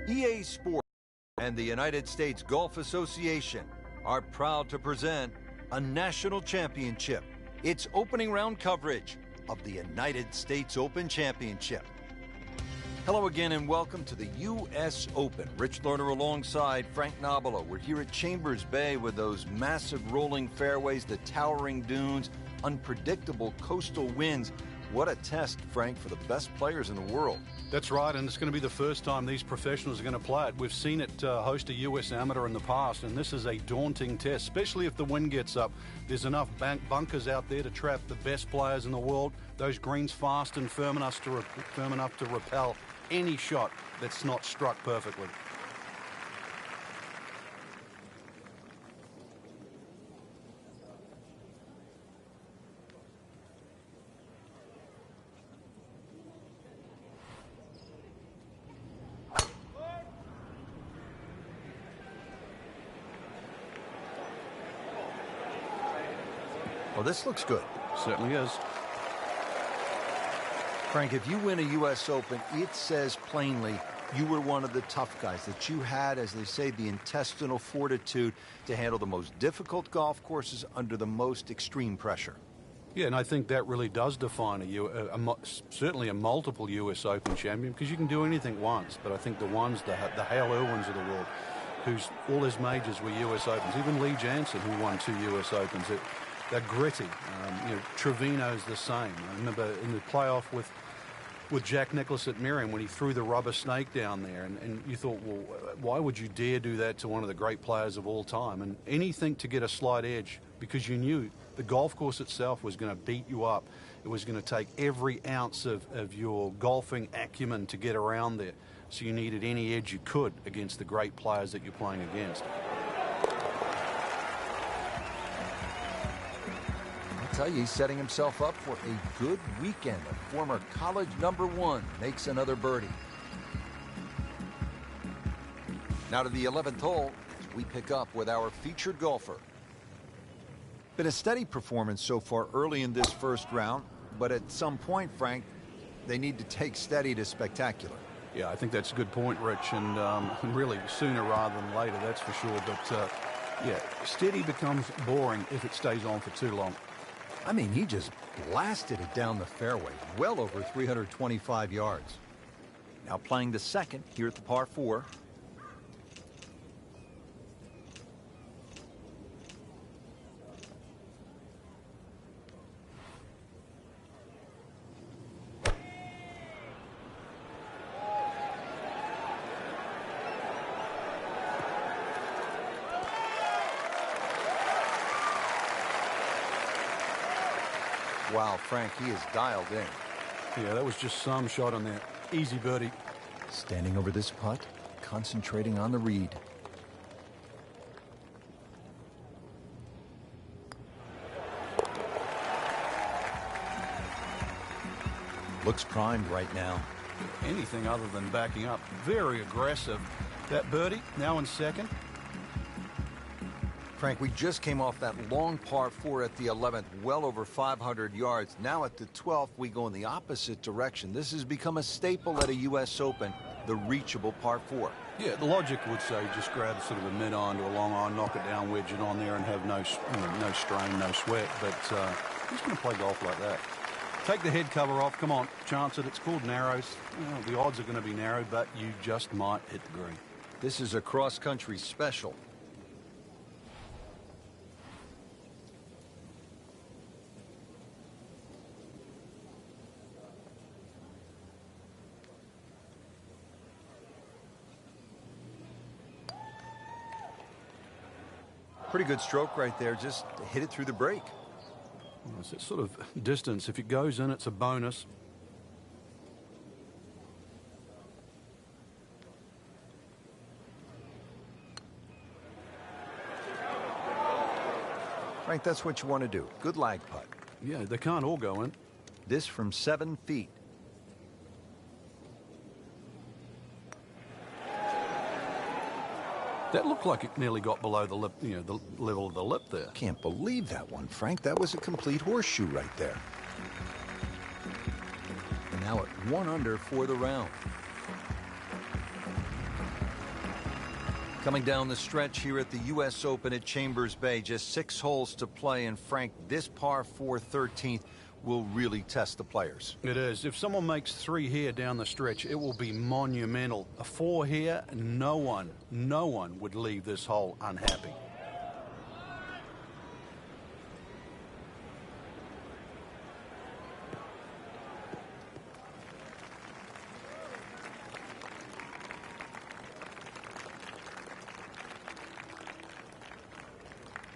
EA Sports and the United States Golf Association are proud to present a national championship. It's opening round coverage of the United States Open Championship. Hello again and welcome to the U.S. Open. Rich Lerner alongside Frank Nobilo. We're here at Chambers Bay with those massive rolling fairways, the towering dunes, unpredictable coastal winds. What a test, Frank, for the best players in the world. That's right, and it's going to be the first time these professionals are going to play it. We've seen it host a U.S. amateur in the past, and this is a daunting test, especially if the wind gets up. There's enough bunkers out there to trap the best players in the world. Those greens fast and firm enough to repel any shot that's not struck perfectly. Well, this looks good. Certainly is. Frank, if you win a U.S. Open, it says plainly you were one of the tough guys, that you had, as they say, the intestinal fortitude to handle the most difficult golf courses under the most extreme pressure. Yeah, and I think that really does define certainly a multiple U.S. Open champion, because you can do anything once, but I think the Hale Irwins of the world, whose all his majors were U.S. Opens, even Lee Jansen, who won 2 U.S. Opens, they're gritty. Trevino's the same. I remember in the playoff with Jack Nicklaus at Miriam when he threw the rubber snake down there, and you thought, well, why would you dare do that to one of the great players of all time? And anything to get a slight edge, because you knew the golf course itself was going to beat you up. It was going to take every ounce of your golfing acumen to get around there. So you needed any edge you could against the great players that you're playing against. Tell you, he's setting himself up for a good weekend. A former college #1 makes another birdie. Now to the 11th hole as we pick up with our featured golfer. Been a steady performance so far early in this first round, but at some point, Frank, they need to take steady to spectacular. Yeah, I think that's a good point, Rich, and really sooner rather than later, that's for sure. But yeah, steady becomes boring if it stays on for too long. I mean, he just blasted it down the fairway, well over 325 yards. Now playing the second here at the par 4. Wow, Frank, he is dialed in. Yeah, that was just some shot on there. Easy birdie. Standing over this putt, concentrating on the read. Looks primed right now. Anything other than backing up. Very aggressive. That birdie, now in second. Frank, we just came off that long par 4 at the 11th, well over 500 yards. Now at the 12th, we go in the opposite direction. This has become a staple at a U.S. Open, the reachable par 4. Yeah, the logic would say just grab sort of a mid-iron to a long iron, knock it down, wedge it on there, and have no strain, no sweat. But who's going to play golf like that? Take the head cover off. Come on, chance it. It's called narrows. The odds are going to be narrow, but you just might hit the green. This is a cross-country special. Pretty good stroke right there. Just hit it through the break. Well, it's that sort of distance. If it goes in, it's a bonus. Frank, that's what you want to do. Good lag putt. Yeah, they can't all go in. This from 7 feet. That looked like it nearly got below the lip, the level of the lip there. Can't believe that one, Frank. That was a complete horseshoe right there. And now at 1 under for the round. Coming down the stretch here at the U.S. Open at Chambers Bay, just 6 holes to play, and Frank, this par 4 13th will really test the players. It is. If someone makes 3 here down the stretch, it will be monumental. A 4 here, no one would leave this hole unhappy.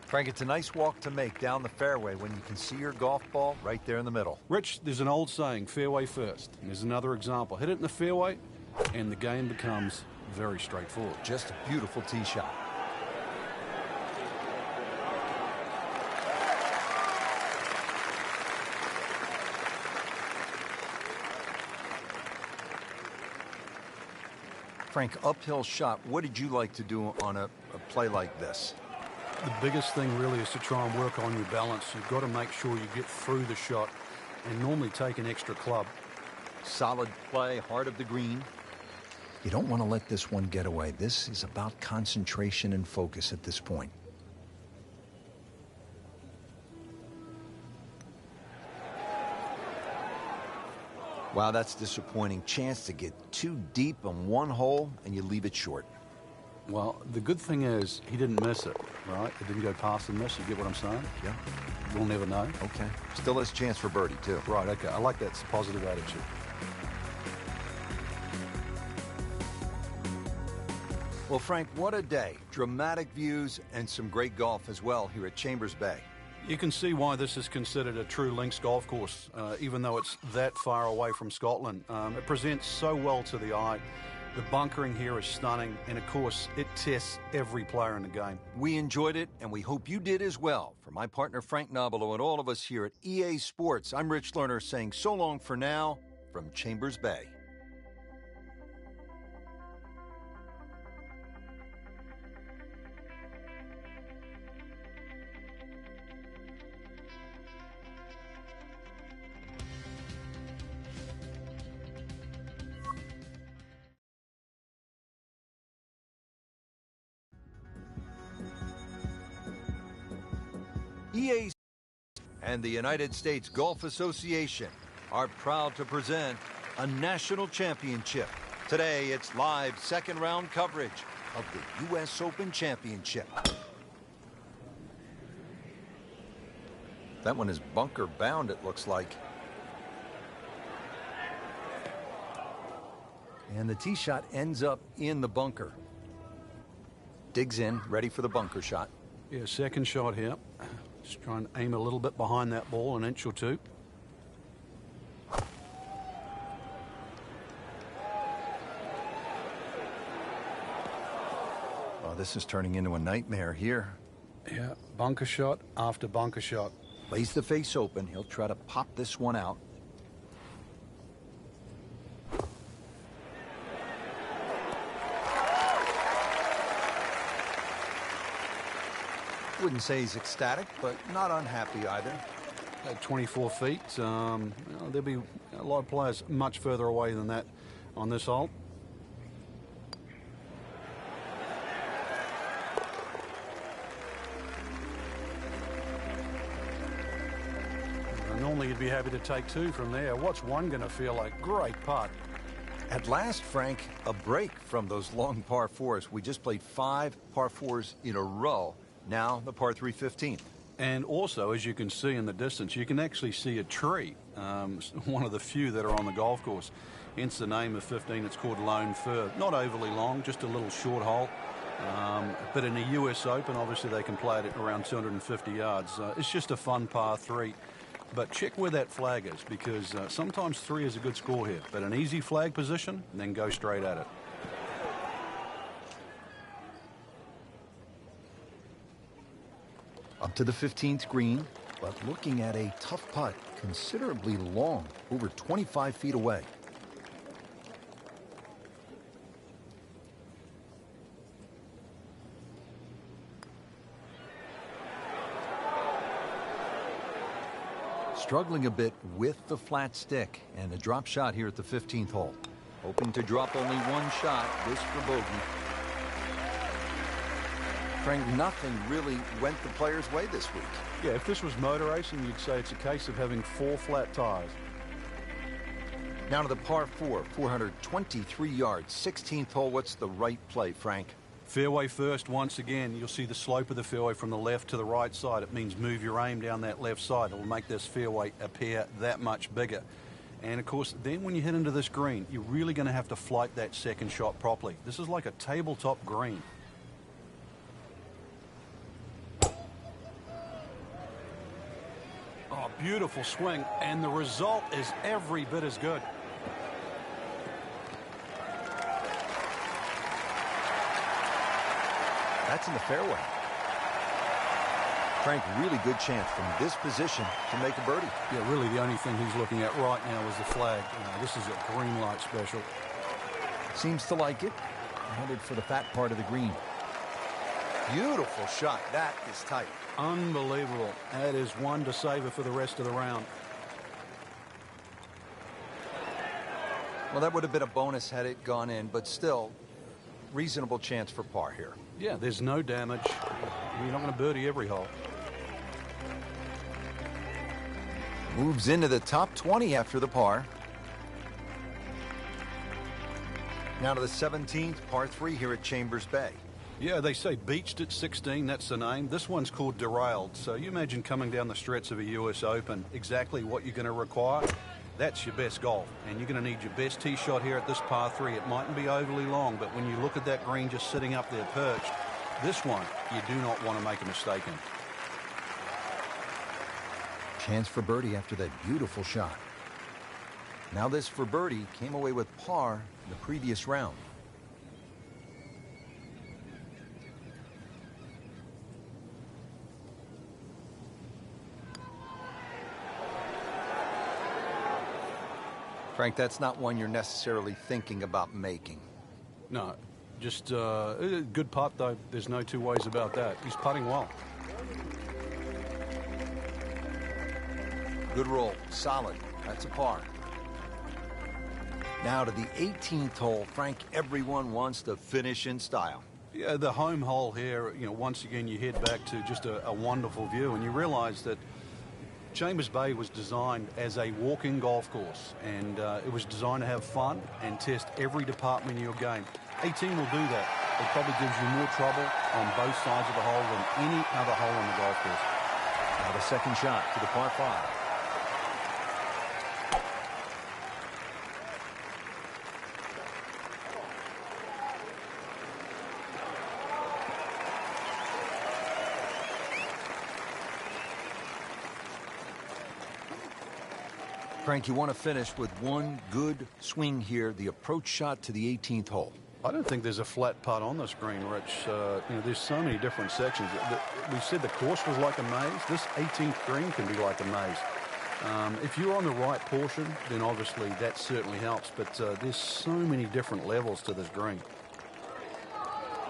Frank, it's a nice walk to make down the fairway when you can see your golf ball right there in the middle. Rich, there's an old saying, fairway first. And there's another example. Hit it in the fairway, and the game becomes very straightforward. Just a beautiful tee shot. Frank, uphill shot. What did you like to do on a play like this? The biggest thing really is to try and work on your balance. You've got to make sure you get through the shot and normally take an extra club. Solid play, heart of the green. You don't want to let this one get away. This is about concentration and focus at this point. Wow, that's disappointing. Chance to get too deep on one hole and you leave it short. Well, the good thing is he didn't miss it, right? It didn't go past the miss. You get what I'm saying? Yeah. We'll never know. Okay. Still has a chance for birdie, too. Right, okay. I like that positive attitude. Well, Frank, what a day. Dramatic views and some great golf as well here at Chambers Bay. You can see why this is considered a true links golf course, even though it's that far away from Scotland. It presents so well to the eye. The bunkering here is stunning, and of course, it tests every player in the game. We enjoyed it, and we hope you did as well. For my partner, Frank Nobilo, and all of us here at EA Sports, I'm Rich Lerner saying so long for now from Chambers Bay. EA and the United States Golf Association are proud to present a national championship. Today, it's live second-round coverage of the U.S. Open Championship. That one is bunker bound, it looks like. And the tee shot ends up in the bunker. Digs in, ready for the bunker shot. Yeah, second shot here. Just try and aim a little bit behind that ball, an inch or two. Oh, this is turning into a nightmare here. Yeah, bunker shot after bunker shot. Lays the face open. He'll try to pop this one out. Wouldn't say he's ecstatic, but not unhappy either. At 24 feet, there'll be a lot of players much further away than that on this hole. Normally you'd be happy to take 2 from there. What's one going to feel like? Great putt. At last, Frank, a break from those long par 4s. We just played 5 par 4s in a row. Now the par 3 15th. And also, as you can see in the distance, you can actually see a tree, one of the few that are on the golf course. Hence the name of 15. It's called Lone Fir. Not overly long, just a little short hole. But in the US Open, obviously they can play it at around 250 yards. It's just a fun par 3. But check where that flag is, because sometimes 3 is a good score here. But an easy flag position, then go straight at it. Up to the 15th green, but looking at a tough putt, considerably long, over 25 feet away. Struggling a bit with the flat stick, and a drop shot here at the 15th hole. Hoping to drop only one shot, this for bogey. Frank, nothing really went the player's way this week. Yeah, if this was motor racing, you'd say it's a case of having 4 flat tires. Now to the par 4, 423 yards, 16th hole. What's the right play, Frank? Fairway first once again. You'll see the slope of the fairway from the left to the right side. It means move your aim down that left side. It will make this fairway appear that much bigger. And of course, then when you hit into this green, you're really going to have to flight that second shot properly. This is like a tabletop green. Oh, beautiful swing, and the result is every bit as good. That's in the fairway. Frank, really good chance from this position to make a birdie. Yeah, really the only thing he's looking at right now is the flag. This is a green light special. Seems to like it. Headed for the fat part of the green. Beautiful shot. That is tight. Unbelievable. That is one to savor for the rest of the round. Well, that would have been a bonus had it gone in, but still, reasonable chance for par here. Yeah, there's no damage. You're not going to birdie every hole. Moves into the top 20 after the par. Now to the 17th, par 3 here at Chambers Bay. Yeah, they say beached at 16, that's the name. This one's called derailed. So you imagine coming down the stretch of a US Open, exactly what you're going to require. That's your best golf. And you're going to need your best tee shot here at this par 3. It mightn't be overly long, but when you look at that green just sitting up there perched, this one you do not want to make a mistake in. Chance for birdie after that beautiful shot. Now this for birdie came away with par in the previous round. Frank, that's not one you're necessarily thinking about making. No, just a good putt, though. There's no two ways about that. He's putting well. Good roll. Solid. That's a par. Now to the 18th hole. Frank, everyone wants to finish in style. Yeah, the home hole here, once again, you head back to just a wonderful view, and you realize that Chambers Bay was designed as a walking golf course, and it was designed to have fun and test every department of your game. 18 will do that. It probably gives you more trouble on both sides of the hole than any other hole on the golf course. Now the second shot to the par 5. Frank, you want to finish with one good swing here, the approach shot to the 18th hole. I don't think there's a flat putt on this green, Rich. There's so many different sections. We said the course was like a maze. This 18th green can be like a maze. If you're on the right portion, then obviously that certainly helps. But there's so many different levels to this green.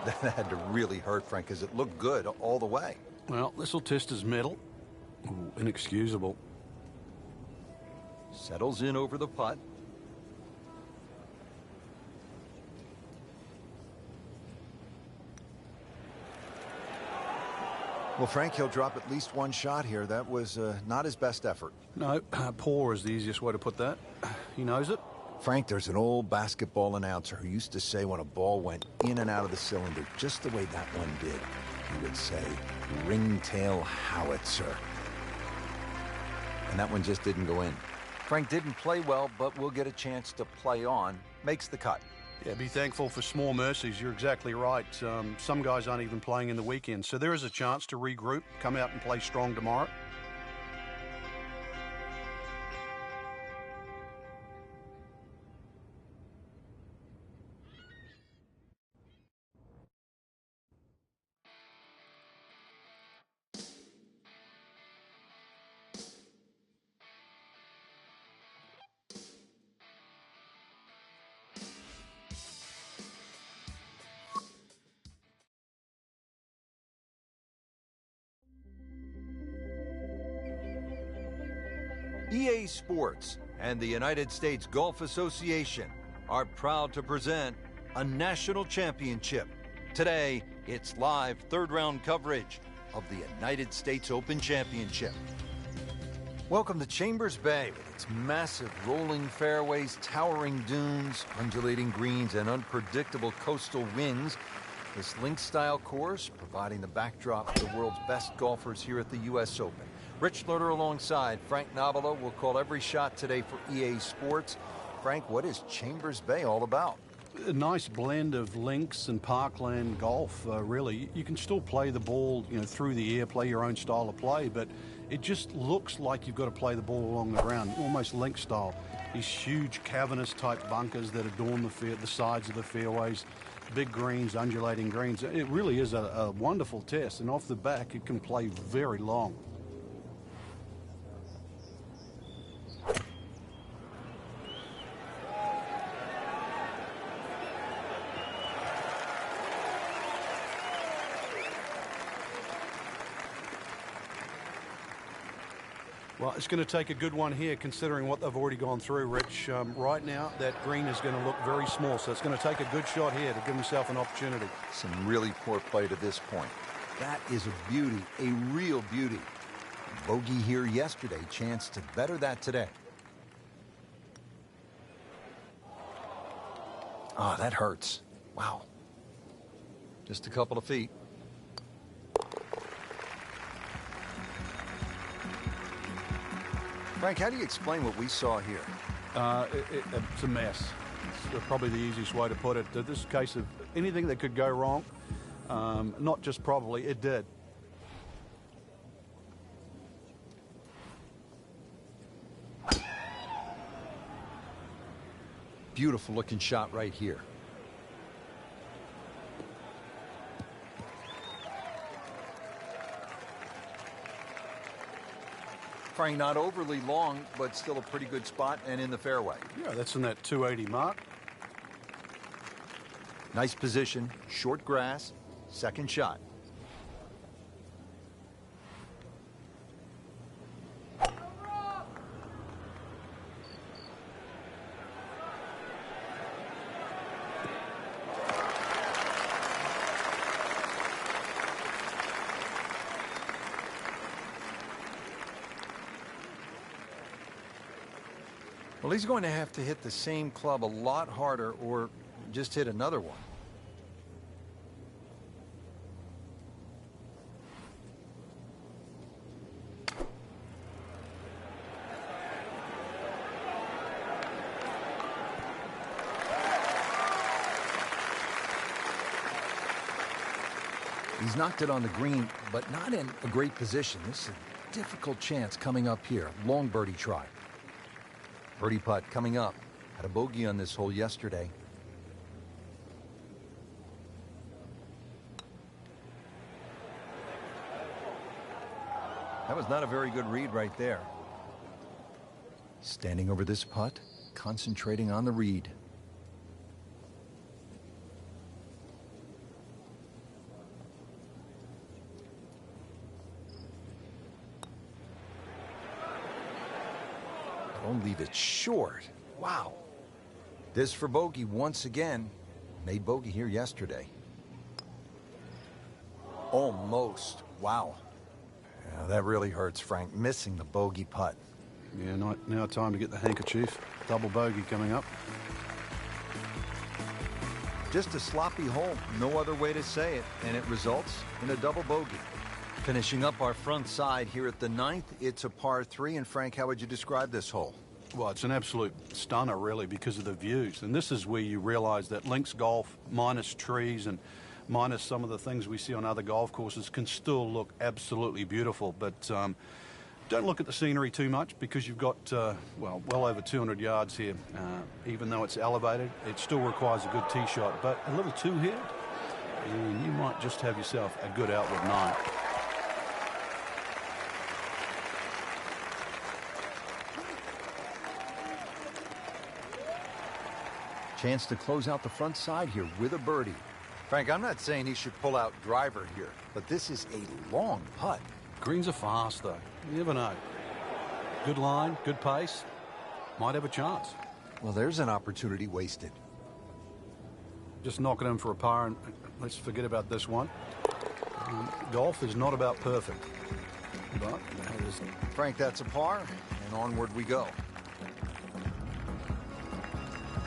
That had to really hurt, Frank, because it looked good all the way. Well, this will test his mettle. Ooh, inexcusable. Settles in over the putt. Well, Frank, he'll drop at least one shot here. That was not his best effort. No, poor is the easiest way to put that. He knows it. Frank, there's an old basketball announcer who used to say when a ball went in and out of the cylinder, just the way that one did, he would say, ringtail howitzer. And that one just didn't go in. Frank didn't play well, but will get a chance to play on. Makes the cut. Yeah, be thankful for small mercies. You're exactly right. Some guys aren't even playing in the weekend, so there is a chance to regroup, come out and play strong tomorrow. EA Sports and the United States Golf Association are proud to present a national championship. Today, It's live third-round coverage of the United States Open Championship. Welcome to Chambers Bay with its massive rolling fairways, towering dunes, undulating greens, and unpredictable coastal winds. This links-style course providing the backdrop for the world's best golfers here at the U.S. Open. Rich Lerner alongside Frank Nobilo will call every shot today for EA Sports. Frank, what is Chambers Bay all about? A nice blend of links and parkland golf, really. You can still play the ball, through the air, play your own style of play, but it just looks like you've got to play the ball along the ground, almost link style. These huge cavernous type bunkers that adorn the sides of the fairways, big greens, undulating greens. It really is a wonderful test, and off the back it can play very long. Well, it's going to take a good one here, considering what they've already gone through, Rich. Right now, that green is going to look very small, so it's going to take a good shot here to give himself an opportunity. Some really poor play to this point. That is a beauty, a real beauty. Bogey here yesterday, chance to better that today. Oh, that hurts. Wow. Just a couple of feet. Frank, how do you explain what we saw here? It's a mess. It's probably the easiest way to put it. This is a case of anything that could go wrong. Not just probably, it did. Beautiful looking shot right here. Frank, not overly long, but still a pretty good spot and in the fairway. Yeah, that's in that 280 mark. Nice position, short grass, second shot. Well, he's going to have to hit the same club a lot harder or just hit another one. He's knocked it on the green, but not in a great position. This is a difficult chance coming up here. Long birdie try. Birdie putt coming up. Had a bogey on this hole yesterday. That was not a very good read right there. Standing over this putt, concentrating on the read. Don't leave it short. Wow. This for bogey once again. Made bogey here yesterday. Almost. Wow. Yeah, that really hurts, Frank. Missing the bogey putt. Yeah, now time to get the handkerchief. Double bogey coming up. Just a sloppy hole. No other way to say it. And it results in a double bogey. Finishing up our front side here at the 9th, it's a par 3. And Frank, how would you describe this hole? Well, it's an absolute stunner, really, because of the views. And this is where you realize that links golf, minus trees and minus some of the things we see on other golf courses, can still look absolutely beautiful. But don't look at the scenery too much, because you've got, well over 200 yards here. Even though it's elevated, it still requires a good tee shot. But a little two here, and you might just have yourself a good outward 9. Chance to close out the front side here with a birdie. Frank, I'm not saying he should pull out driver here, but this is a long putt. Greens are fast, though. You never know. Good line, good pace. Might have a chance. Well, there's an opportunity wasted. Just knock it in for a par, and let's forget about this one. Golf is not about perfect. But that is... Frank, that's a par, and onward we go.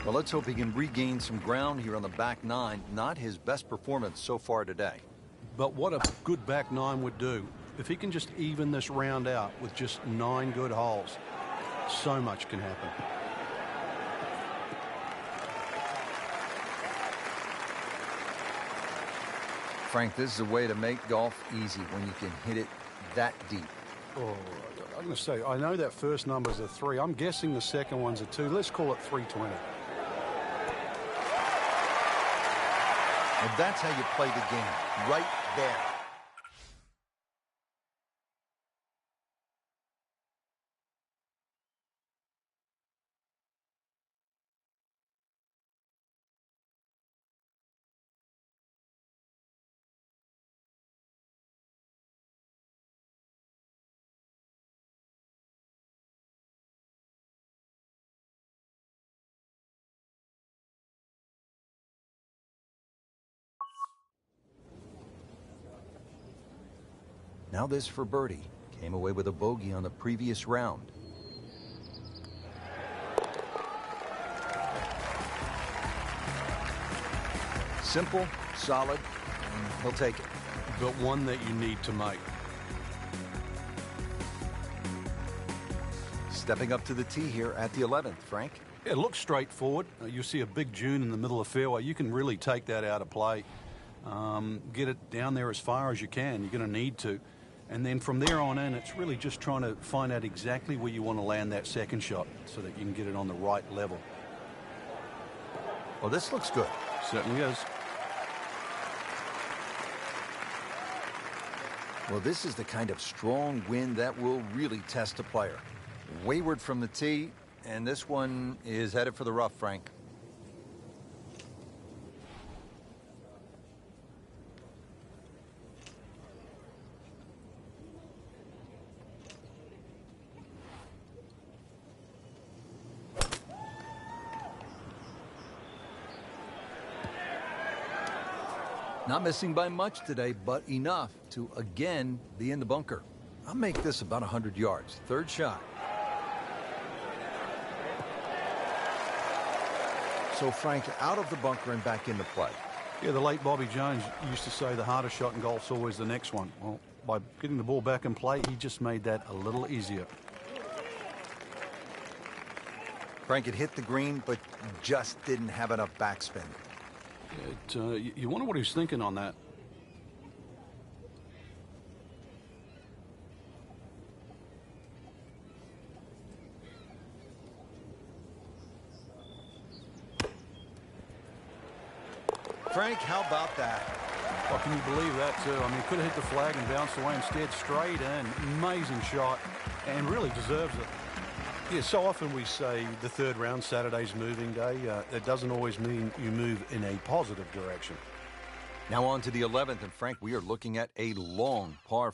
Well, let's hope he can regain some ground here on the back nine. Not his best performance so far today. But what a good back nine would do. If he can just even this round out with just 9 good holes, so much can happen. Frank, this is a way to make golf easy when you can hit it that deep. Oh, I'm going to say, I know that first number's a 3. I'm guessing the second one's a 2. Let's call it 320. And that's how you play the game, right there. Now this for birdie. Came away with a bogey on the previous round. Simple, solid, and he'll take it. But one that you need to make. Stepping up to the tee here at the 11th, Frank. It looks straightforward. You see a big dune in the middle of the fairway. You can really take that out of play. Get it down there as far as you can. You're going to need to. And then from there on in, it's really just trying to find out exactly where you want to land that second shot so that you can get it on the right level. Well, this looks good. Certainly is. Well, this is the kind of strong wind that will really test a player. Wayward from the tee, and this one is headed for the rough, Frank. Not missing by much today, but enough to again be in the bunker. I'll make this about 100 yards. Third shot. So Frank out of the bunker and back into play. Yeah, the late Bobby Jones used to say the hardest shot in golf's always the next one. Well, by getting the ball back in play, he just made that a little easier. Frank had hit the green, but just didn't have enough backspin. You wonder what he's thinking on that. Frank, how about that? Oh, can you believe that, too? I mean, could have hit the flag and bounced away. Instead, straight in. Amazing shot, and really deserves it. Yeah, so often we say the third round, Saturday's moving day. That doesn't always mean you move in a positive direction. Now on to the 11th, and Frank, we are looking at a long par